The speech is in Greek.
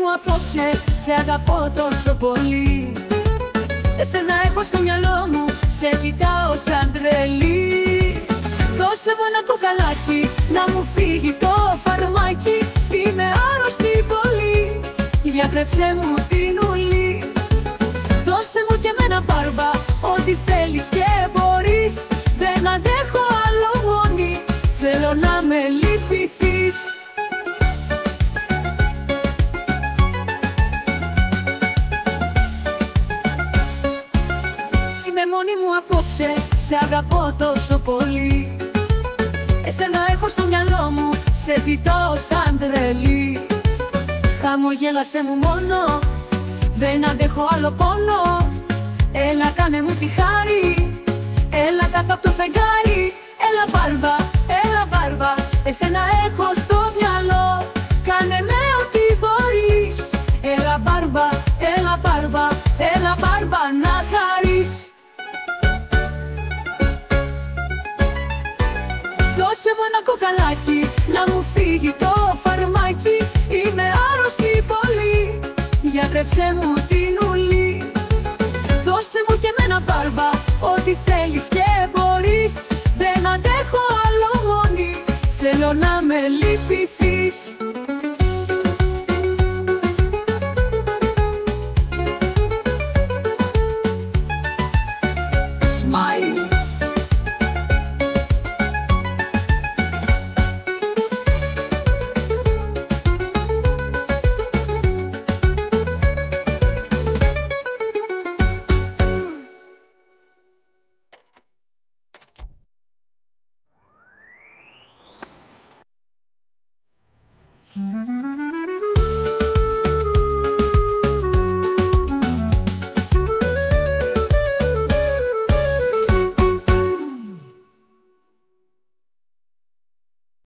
μου απόψε, σε αγαπώ τόσο πολύ. Εσένα έχω στο μυαλό μου, σε ζητάω σαν τρελή. Δώσε μου ένα κοκαλάκι, να μου φύγει το φαρμάκι. Είμαι άρρωστη πολύ, διατρέψε μου την ουλή. Δώσε μου και εμένα μπάρμπα, ό,τι θέλεις και μπορείς. Δεν αντέχω άλλο μόνη, θέλω να με λυπηθείς. Είμαι μόνη μου απόψε, σε αγαπώ τόσο πολύ. Εσένα έχω στο μυαλό μου, σε ζητώ σαν τρελή. Χαμογέλασέ μου μόνο, δεν αντέχω άλλο πόνο. Έλα κάνε μου τη χάρη, έλα κάτω απ' το φεγγάρι. Έλα μπάρμπα, εσένα έχω στο μυαλό. Κάνε με ό,τι μπορείς. Έλα μπάρμπα, να χαρείς. Δώσε μου ένα κοκαλάκι, να μου φύγει το φαρμάκι. Είμαι άρρωστη πολύ, γιατρέψε μου την ουλή. Δώσε μου και εμένα μπάρμπα, ό,τι θέλεις και μπορείς. Δεν αντέχω άλλο μόνη, θέλω να με λυπηθείς.